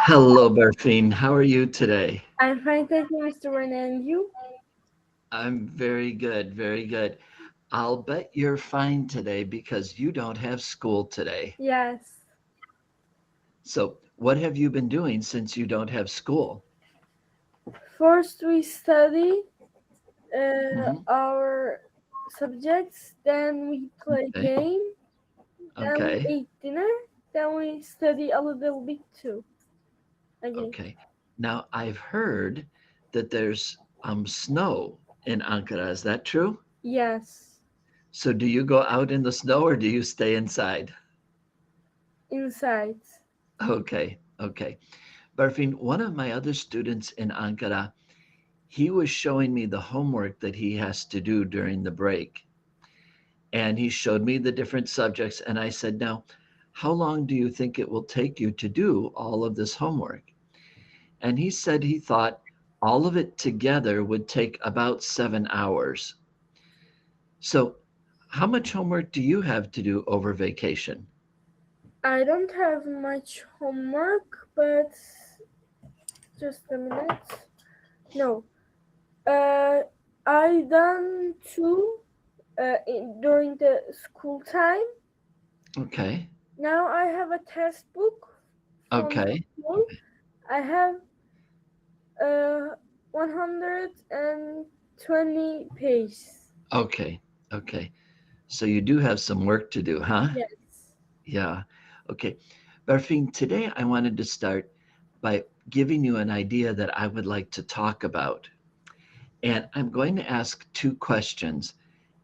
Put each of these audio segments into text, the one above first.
Hello, Barfine. How are you today? I'm fine, thank you, Mr. Werner, and you? I'm very good, very good. I'll bet you're fine today because you don't have school today. Yes. So, what have you been doing since you don't have school? First, we study Hmm. our subjects, then we play Okay. game, then we Okay. eat dinner, then we study a little bit too. Again. Okay. Now, I've heard that there's snow in Ankara. Is that true? Yes. So, do you go out in the snow or do you stay inside? Inside. Okay. Okay. Barfine, one of my other students in Ankara, he was showing me the homework that he has to do during the break. And he showed me the different subjects. And I said, now, how long do you think it will take you to do all of this homework? And he said he thought all of it together would take about 7 hours. So, how much homework do you have to do over vacation? I don't have much homework, but just a minute. No. Uh, I done two during the school time. Okay. Now I have a test book from the Okay. school. I have 120 pages. Okay. Okay. So, you do have some work to do, huh? Yes. Yeah. Okay. Barfine, today I wanted to start by giving you an idea that I would like to talk about. And I'm going to ask two questions.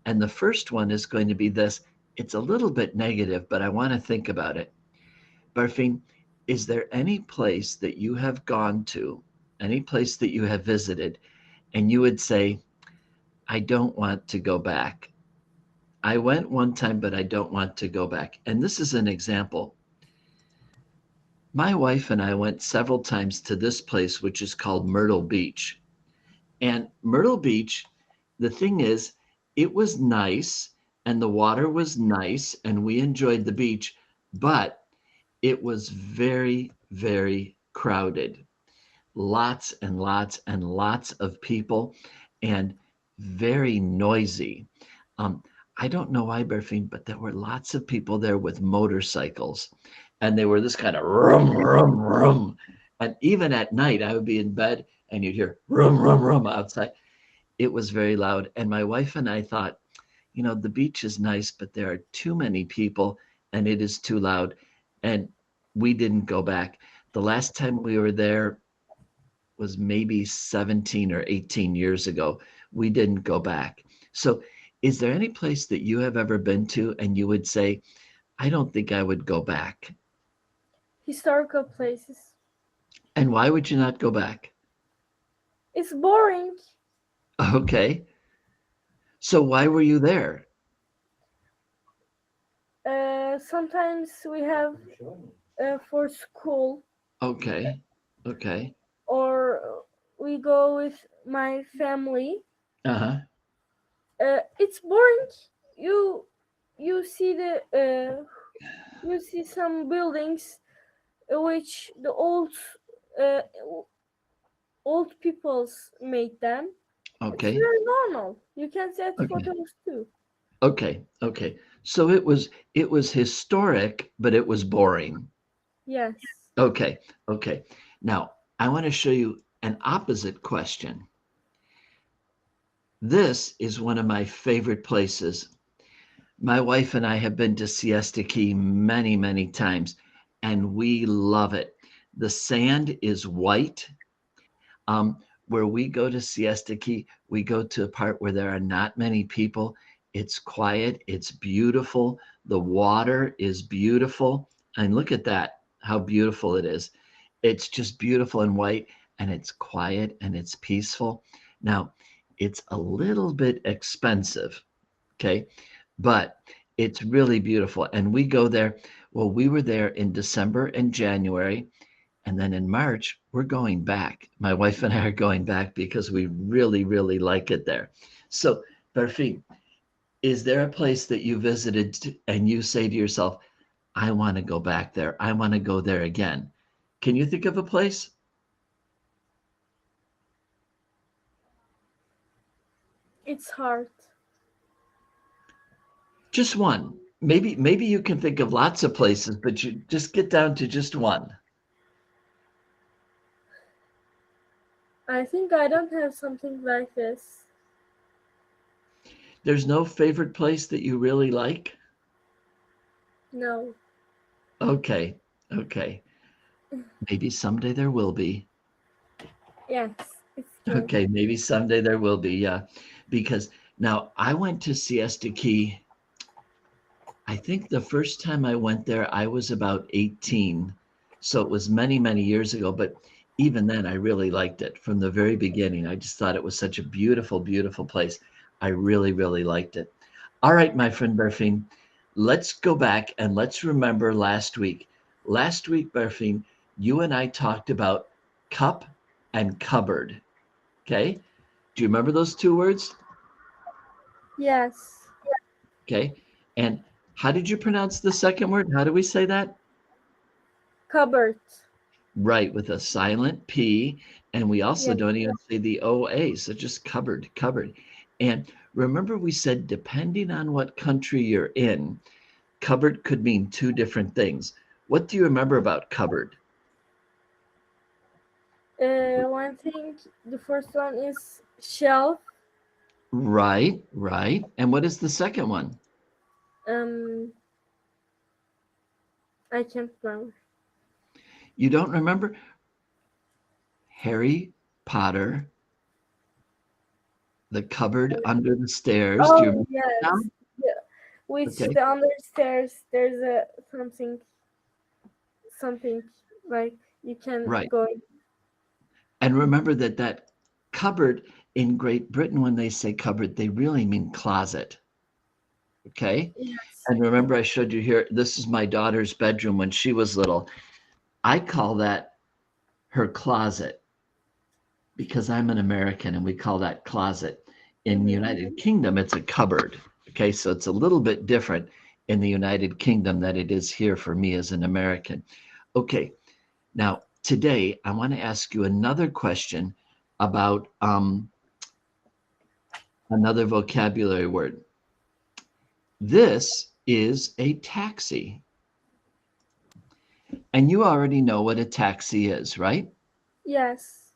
And the first one is going to be this. It's a little bit negative, but I want to think about it. Barfine, is there any place that you have gone to, any place that you have visited, and you would say, I don't want to go back? I went one time, but I don't want to go back. And this is an example. My wife and I went several times to this place, which is called Myrtle Beach. And Myrtle Beach, the thing is, it was nice and the water was nice and we enjoyed the beach, but it was very, very crowded. Lots and lots and lots of people and very noisy. Um, I don't know why, Berfine, but there were lots of people there with motorcycles, and they were this kind of rum, rum, rum. And even at night, I would be in bed and you'd hear rum, rum, rum outside. It was very loud. And my wife and I thought, the beach is nice, but there are too many people and it is too loud. And we didn't go back. The last time we were there was maybe 17 or 18 years ago. We didn't go back. So, is there any place that you have ever been to and you would say, I don't think I would go back? Historical places. And why would you not go back? It's boring. Okay. So, why were you there? Sometimes we have for school, Okay. Okay. or we go with my family. Uh huh. It's boring. You you see you see some buildings which the uh, old peoples made them. It's Okay. very normal. You can set Okay. photos too. Okay. Okay. So it was historic, but it was boring. Yes. Okay. Okay. Now I want to show you an opposite question. This is one of my favorite places. My wife and I have been to Siesta Key many, many times, and we love it. The sand is white. Where we go to Siesta Key, we go to a part where there are not many people. It's quiet, it's beautiful. The water is beautiful. And look at that, how beautiful it is. It's just beautiful and white, and it's quiet and it's peaceful. Now, it's a little bit expensive, okay? But it's really beautiful. And we go there. Well, we were there in December and January. And then in March, we're going back. My wife and I are going back because we really, really like it there. So, Barfi, is there a place that you visited and you say to yourself, I want to go back there. I want to go there again? Can you think of a place? It's hard. Just one. Maybe you can think of lots of places, but you just get down to just one. I think I don't have something like this. There's no favorite place that you really like? No. Okay. Maybe someday there will be. Yes, it's true. Okay, maybe someday there will be, yeah. Because now I went to Siesta Key. I think the first time I went there, I was about 18. So it was many, many years ago. But even then, I really liked it from the very beginning. I just thought it was such a beautiful, beautiful place. I really, really liked it. All right, my friend Berfine, let's go back and let's remember last week. Last week, Berfine, you and I talked about cup and cupboard. Okay. Do you remember those two words? Yes. Okay. And how did you pronounce the second word? How do we say that? Cupboard. Right, with a silent P. And we also Yes. don't even say the OA. So just cupboard. And remember we said, depending on what country you're in, cupboard could mean two different things. What do you remember about cupboard? One thing, the first one is shelf. Right. And what is the second one? I can't remember. You don't remember? Harry Potter, the cupboard under the stairs. Do you remember yes. now? Yeah. Which Okay. the under stairs, there's a something like you can go. And remember that cupboard in Great Britain, when they say cupboard, they really mean closet. Okay. Yes. And remember, I showed you here, this is my daughter's bedroom when she was little. I call that her closet because I'm an American and we call that closet. In the United Kingdom, it's a cupboard. Okay. So it's a little bit different in the United Kingdom than it is here for me as an American. Okay. Now, today, I want to ask you another question about another vocabulary word. This is a taxi. And you already know what a taxi is, right? Yes.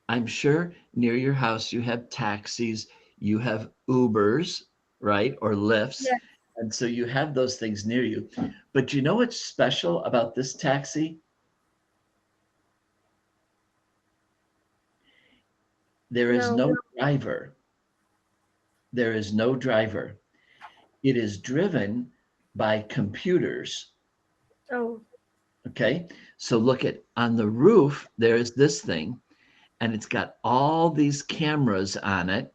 I'm sure near your house you have taxis, you have Ubers, right? Or Lyfts. Yes. And so you have those things near you. But you know what's special about this taxi? There is no driver. There is no driver. It is driven by computers. Oh. Okay. So look at on the roof, there's this thing, and it's got all these cameras on it,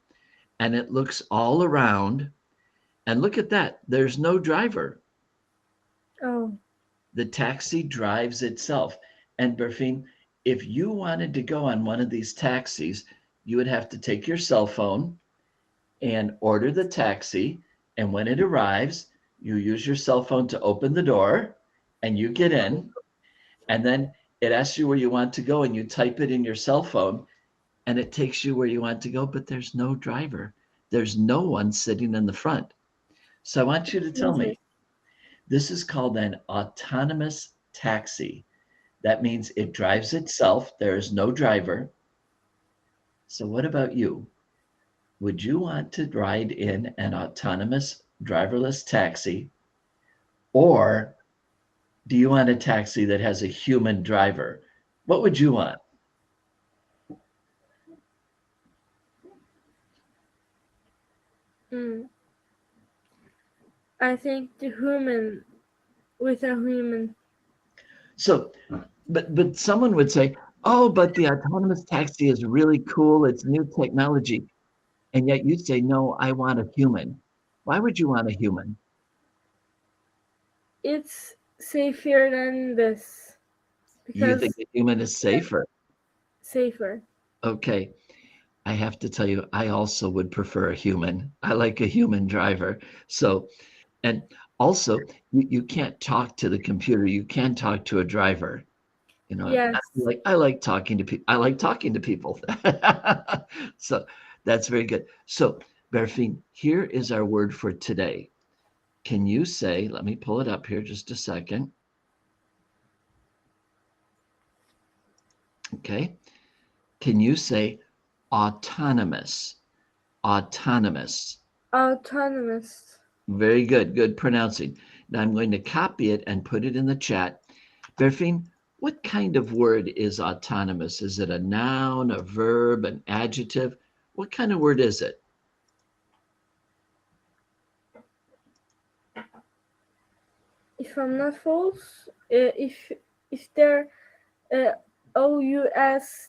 and it looks all around. And look at that. There's no driver. Oh. The taxi drives itself. And Berfine, if you wanted to go on one of these taxis, you would have to take your cell phone and order the taxi. And when it arrives, you use your cell phone to open the door and you get in. And then it asks you where you want to go and you type it in your cell phone and it takes you where you want to go, but there's no driver. There's no one sitting in the front. So I want you to tell me, this is called an autonomous taxi. That means it drives itself. There is no driver. So what about you? Would you want to ride in an autonomous driverless taxi, or do you want a taxi that has a human driver? What would you want? I think the human with a human. So, but someone would say, oh, but the autonomous taxi is really cool. It's new technology. And yet you say, no, I want a human. Why would you want a human? It's safer than this. You think a human is safer? Safer. Okay. I have to tell you, I also would prefer a human. I like a human driver. So, and also, you can't talk to the computer. You can talk to a driver. You know, Yes. I like talking to people. I like talking to people. So that's very good. So Berfine, here is our word for today. Can you say, let me pull it up here just a second. Okay. Can you say autonomous? Autonomous. Autonomous. Very good. Good pronouncing. Now I'm going to copy it and put it in the chat. Berfine, what kind of word is autonomous? Is it a noun, a verb, an adjective? What kind of word is it? If I'm not false, if there OUS,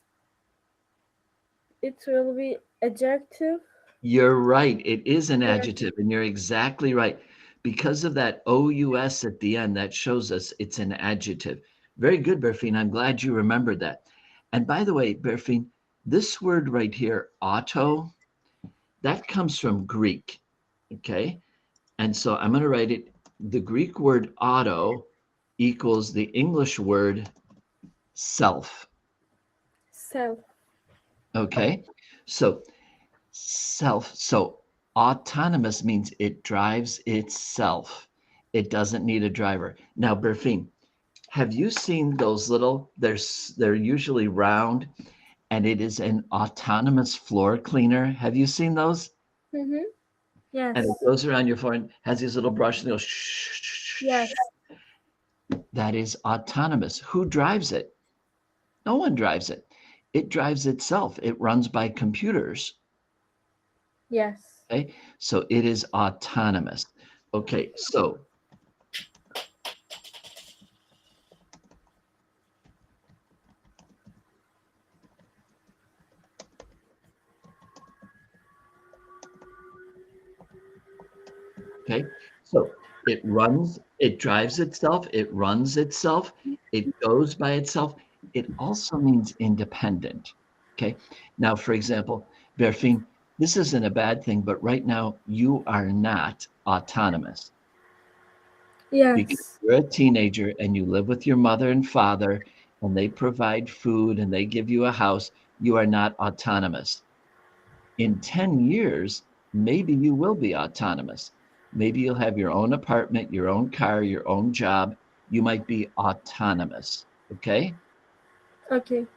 it will be adjective. You're right. It is an adjective, and you're exactly right. Because of that OUS at the end, that shows us it's an adjective. Very good, Berfine. I'm glad you remembered that. And by the way, Berfine, this word right here, auto, that comes from Greek, okay? And so I'm going to write it. The Greek word auto equals the English word self, Self. okay? So self, so autonomous means it drives itself. It doesn't need a driver. Now, Berfine, have you seen those little, they're usually round, and it is an autonomous floor cleaner. Have you seen those? Mm-hmm. Yes. And it goes around your floor and has these little brushes and goes shh, shh, shh, Yes. shh. That is autonomous. Who drives it? No one drives it. It drives itself. It runs by computers. Yes. Okay, so it is autonomous. Okay, so okay, so it runs, it drives itself, it runs itself, it goes by itself. It also means independent. Okay, now for example, Berfine, this isn't a bad thing, but right now you are not autonomous. Because Yes. you're a teenager and you live with your mother and father and they provide food and they give you a house, you are not autonomous. In 10 years, maybe you will be autonomous. Maybe you'll have your own apartment, your own car, your own job. You might be autonomous. Okay. Okay.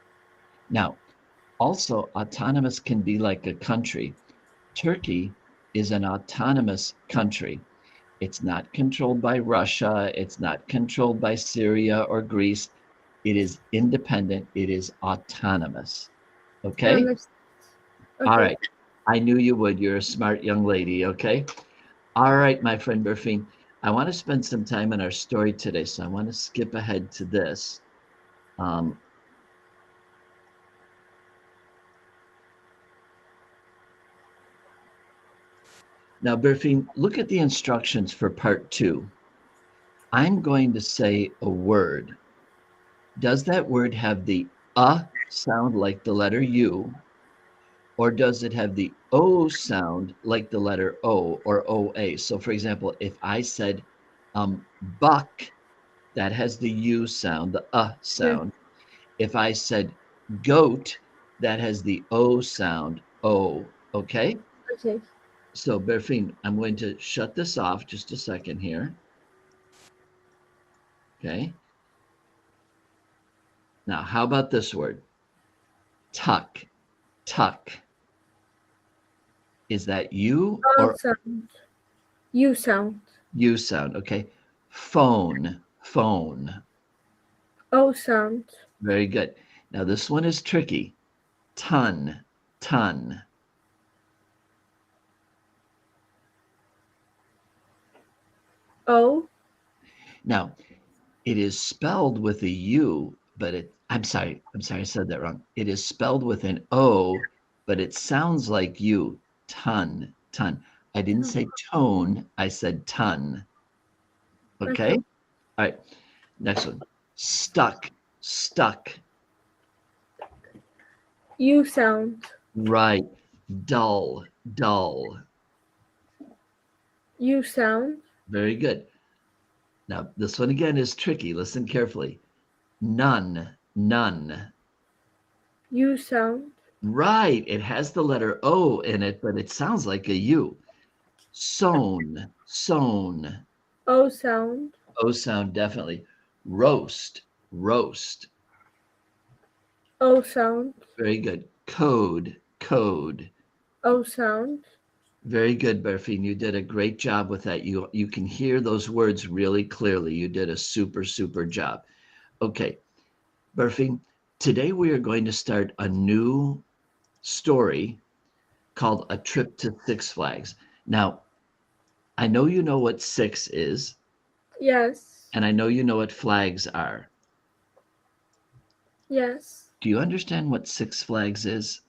Now, also, autonomous can be like a country. Turkey is an autonomous country. It's not controlled by Russia. It's not controlled by Syria or Greece. It is independent. It is autonomous. I Okay? understand. All Okay. right. I knew you would. You're a smart young lady. Okay? All right, my friend Berfine. I want to spend some time in our story today, so I want to skip ahead to this. Um, Now, Berfine, look at the instructions for part 2. I'm going to say a word. Does that word have the sound like the letter U, or does it have the O sound like the letter O or OA? So for example, if I said buck, that has the U sound, the Yes. sound. If I said goat, that has the O sound, O, okay? Okay. So Berfine, I'm going to shut this off just a second here, okay? Now, how about this word? Tuck, tuck. Is that U O or sound. U sound. U sound? Okay. Phone, phone. O sound. Very good. Now this one is tricky. Ton, ton. O. Now it is spelled with a U, but I'm sorry, I said that wrong. It is spelled with an O, but it sounds like U. Ton, ton. I didn't say tone, I said ton. Okay? Okay. All right. Next one. Stuck, stuck. U sound. Right. Dull, dull. U sound. Very good. Now, this one again is tricky. Listen carefully. None, None. U sound. Right. It has the letter O in it, but it sounds like a U. Sown. Sown. O sound. O sound, definitely. Roast. Roast. O sound. Very good. Code. Code. O sound. Very good, Berfine. You did a great job with that. You can hear those words really clearly. You did a super, super job. Okay, Berfine, today we are going to start a new story called A Trip to Six Flags. Now, I know you know what six is, Yes. and I know you know what flags are. Yes. Do you understand what Six Flags is?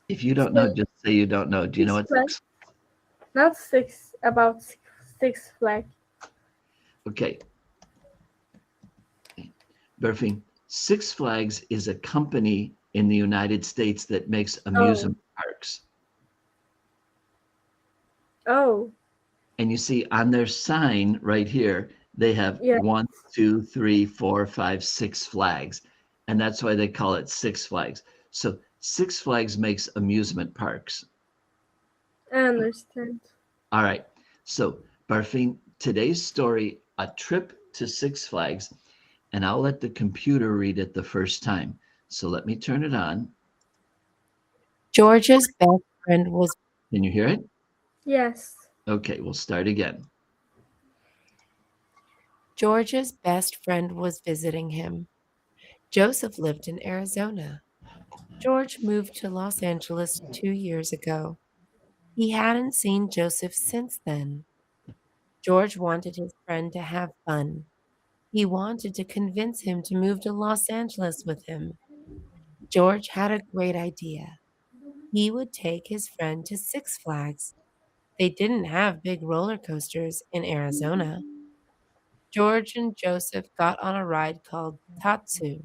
If you don't know, just say you don't know. Do you know what Six Six? Not six, about Six Flags. Okay. Berfine, Six Flags is a company in the United States that makes amusement parks. Oh. And you see on their sign right here, they have 1, 2, 3, 4, 5, 6 flags. And that's why they call it Six Flags. So Six Flags makes amusement parks. I understand. All right. So Berfine, today's story, A Trip to Six Flags, and I'll let the computer read it the first time. So let me turn it on. George's best friend was. Can you hear it? Yes. Okay, we'll start again. George's best friend was visiting him. Joseph lived in Arizona. George moved to Los Angeles 2 years ago. He hadn't seen Joseph since then. George wanted his friend to have fun. He wanted to convince him to move to Los Angeles with him. George had a great idea. He would take his friend to Six Flags. They didn't have big roller coasters in Arizona. George and Joseph got on a ride called Tatsu.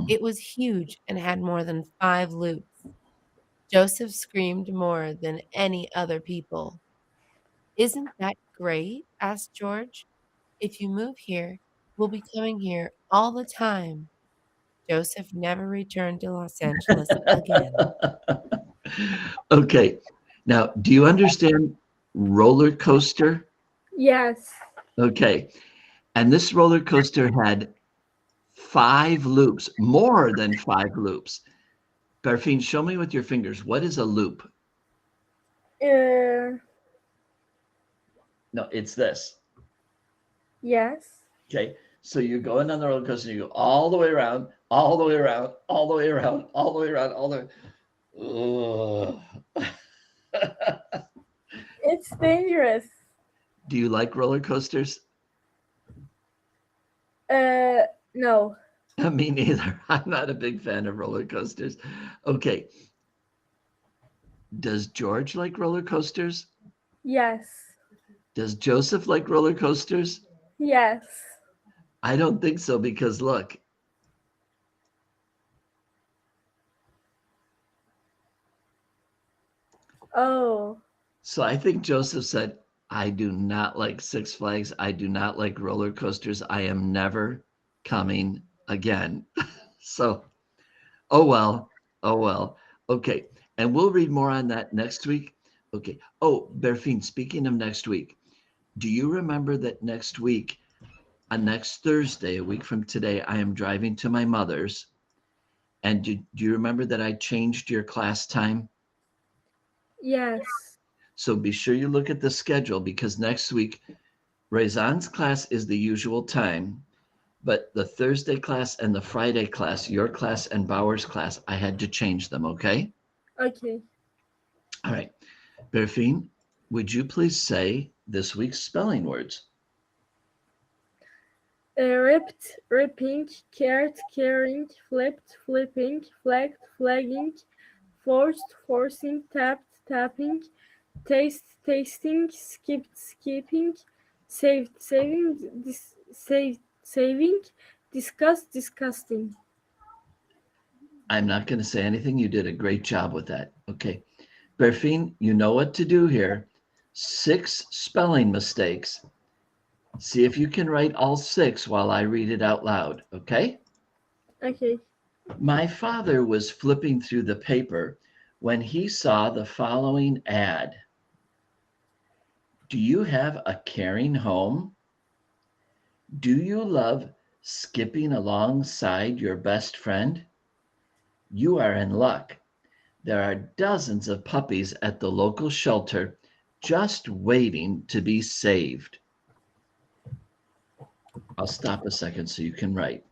It was huge and had more than 5 loops. Joseph screamed more than any other people. "Isn't that great?" asked George. "If you move here, we'll be coming here all the time." Joseph never returned to Los Angeles again. Okay. Now, do you understand roller coaster? Yes. Okay. And this roller coaster had 5 loops, more than 5 loops. Berfine, show me with your fingers. What is a loop? Uh. No, it's this. Yes. Okay. So you're going on the roller coaster, and you go all the way around, all the way around, all the way around, all the way around, all the way. It's dangerous. Do you like roller coasters? No. Me neither. I'm not a big fan of roller coasters. Okay. Does George like roller coasters? Yes. Does Joseph like roller coasters? Yes. I don't think so, because look. Oh. So I think Joseph said, I do not like Six Flags. I do not like roller coasters. I am never coming again. So, oh well, oh well. Okay, and we'll read more on that next week. Okay. Oh, Berfine, speaking of next week, do you remember that next week, on next Thursday, a week from today, I am driving to my mother's. And do you remember that I changed your class time? Yes. So be sure you look at the schedule, because next week, Rezan's class is the usual time, but the Thursday class and the Friday class, your class and Bauer's class, I had to change them, okay? Okay. All right. Berfine, would you please say this week's spelling words? Ripped, ripping, cared, caring, flipped, flipping, flagged, flagging, forced, forcing, tapped, tapping, taste, tasting, skipped, skipping, saved, saving, saving, discussed, disgusting. I'm not going to say anything. You did a great job with that. Okay. Berfine, you know what to do here. 6 spelling mistakes. See if you can write all 6 while I read it out loud, okay? Okay. My father was flipping through the paper when he saw the following ad. Do you have a caring home? Do you love skipping alongside your best friend? You are in luck. There are dozens of puppies at the local shelter just waiting to be saved. I'll stop a second so you can write.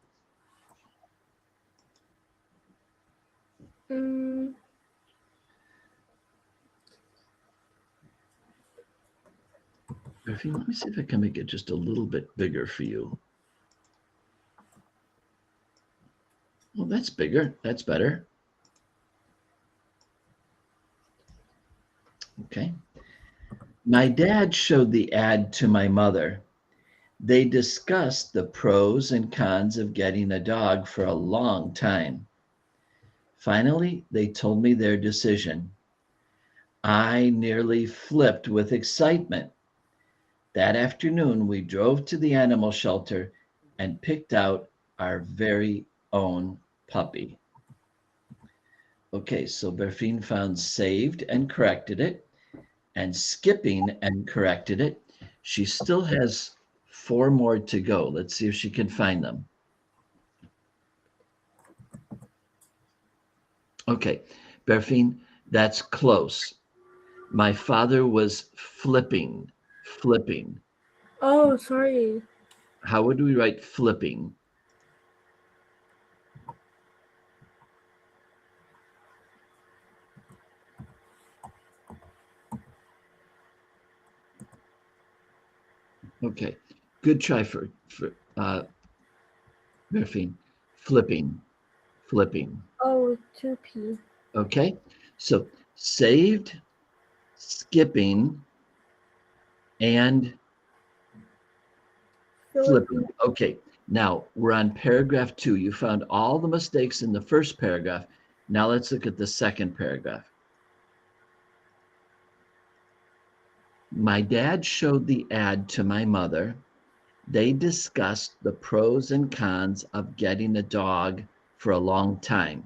Let me see if I can make it just a little bit bigger for you. Well, that's bigger. That's better. Okay. My dad showed the ad to my mother. They discussed the pros and cons of getting a dog for a long time. Finally, they told me their decision. I nearly flipped with excitement. That afternoon, we drove to the animal shelter and picked out our very own puppy. Okay, so Berfine found saved and corrected it, and skipping and corrected it. She still has 4 more to go. Let's see if she can find them. Okay, Berfine, that's close. My father was flipping. Oh, sorry. How would we write flipping? Okay, good try for Berfine. Flipping. Oh, 2P. Okay, so saved, skipping, and flipping. Okay, now we're on paragraph 2. You found all the mistakes in the first paragraph. Now let's look at the second paragraph. My dad showed the ad to my mother. They discussed the pros and cons of getting a dog for a long time.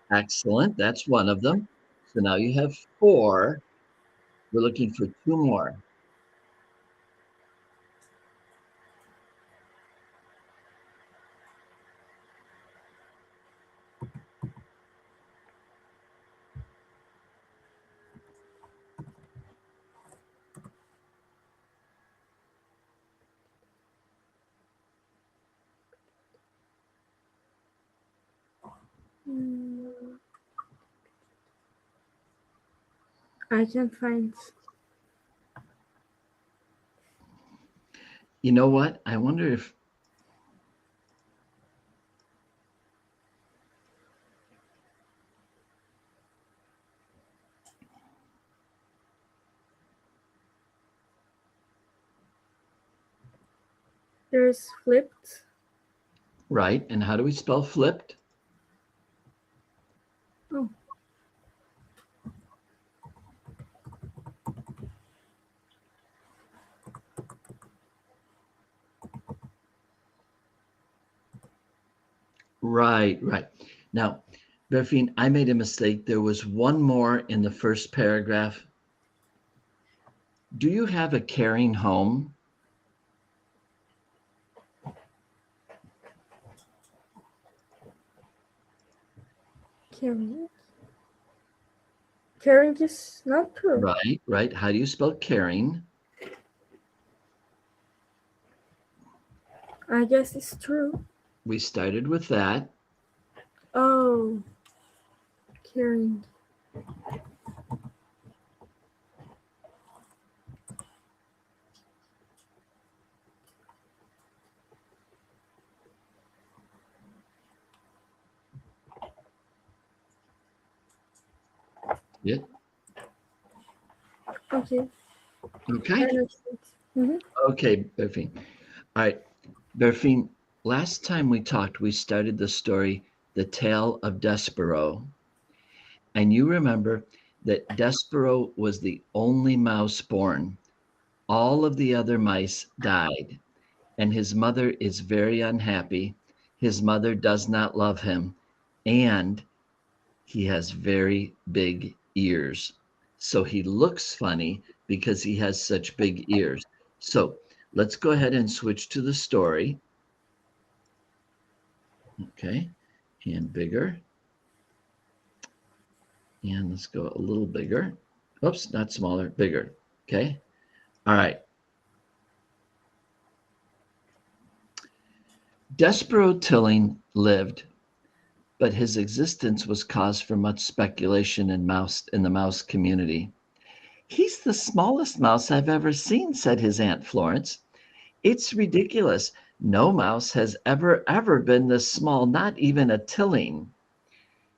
Excellent, that's one of them. So now you have 4. We're looking for 2 more. I can find. You know what? I wonder if There's flipped. right. And how do we spell flipped? Oh. Right. Now, Berfine, I made a mistake. There was one more in the first paragraph. Do you have a caring home? Caring. Caring is not true. Right. How do you spell caring? I guess it's true. We started with that. Oh, caring. Yeah. Okay. Okay. Mm-hmm. Okay, Berfine. All right, Berfine, Last time we talked, we started the story, The Tale of Despero. And you remember that Despero was the only mouse born. All of the other mice died, and his mother is very unhappy. His mother does not love him, and he has very big ears. So he looks funny because he has such big ears. So let's go ahead and switch to the story. Okay, and bigger. And let's go a little bigger. Oops, not smaller, bigger. Okay, all right. Despero Tilling lived, but his existence was cause for much speculation in the mouse community. "He's the smallest mouse I've ever seen," said his Aunt Florence. "It's ridiculous. No mouse has ever been this small, not even a Tilling."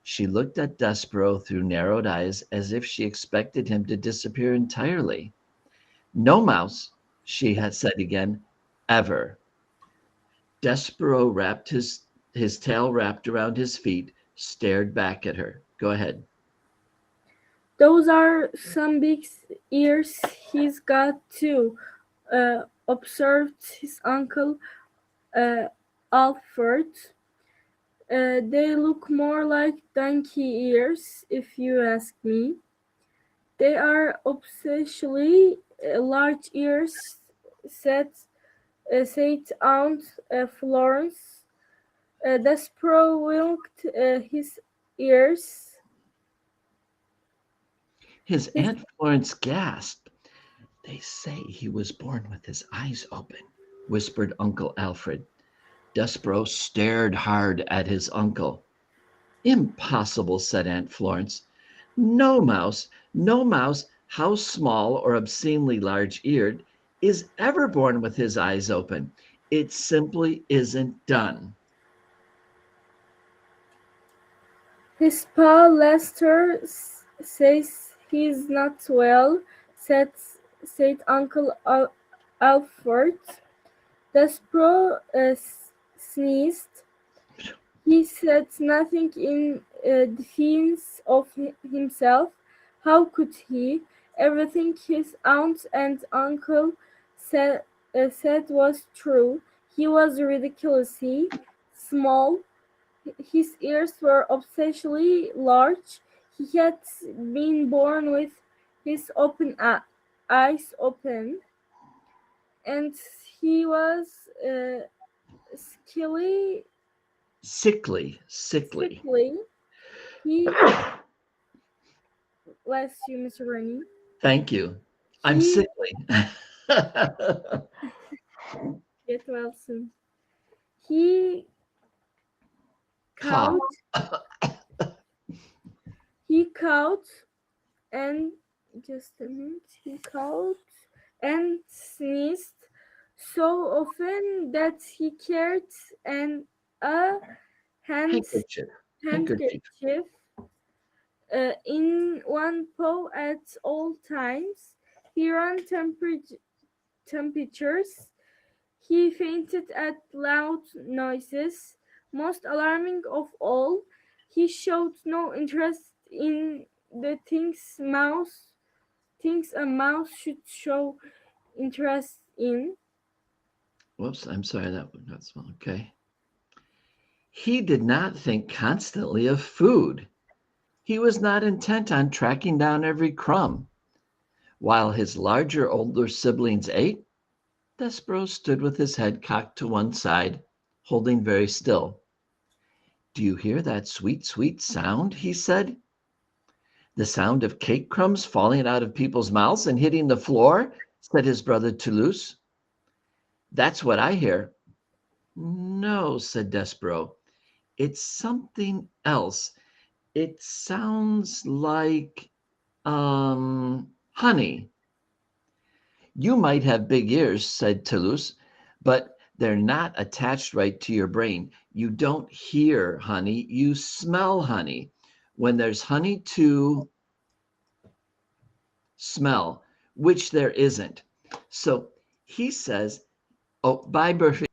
She looked at Despero through narrowed eyes as if she expected him to disappear entirely. "No mouse," she had said again, "ever." Despero wrapped his tail wrapped around his feet, stared back at her. Go ahead. "Those are some big ears he's got too," observed his uncle Alfred. "They look more like donkey ears, if you ask me." "They are obsessively large ears," said Aunt Florence. Despero winked his ears. His Aunt Florence gasped. "They say he was born with his eyes open," whispered Uncle Alfred. Despero stared hard at his uncle. "Impossible," said Aunt Florence. No mouse, how small or obscenely large-eared, is ever born with his eyes open. It simply isn't done." "His pa Lester says he's not well," said Uncle Alfred. Despero sneezed. He said nothing in defense of himself. How could he? Everything his aunt and uncle said was true. He was ridiculously small. His ears were obsessively large. He had been born with his eyes open, and he was Sickly. He bless you, Mr. Rennie. Thank you. I'm sickly. Get well soon. He Cough. He caught and just a minute. He caught and sneezed so often that he carried a handkerchief in one paw at all times. He ran temperatures. He fainted at loud noises. Most alarming of all, he showed no interest in the things a mouse should show interest in. Whoops, I'm sorry, that was not small. Okay. He did not think constantly of food. He was not intent on tracking down every crumb. While his larger, older siblings ate, Despero stood with his head cocked to one side, holding very still. "Do you hear that sweet, sweet sound?" he said. "The sound of cake crumbs falling out of people's mouths and hitting the floor," said his brother Toulouse. "That's what I hear." "No," said Despero. "It's something else. It sounds like, honey." "You might have big ears," said Toulouse, "but they're not attached right to your brain. You don't hear honey, you smell honey. When there's honey to smell, which there isn't." So he says, oh, bye, Burfie.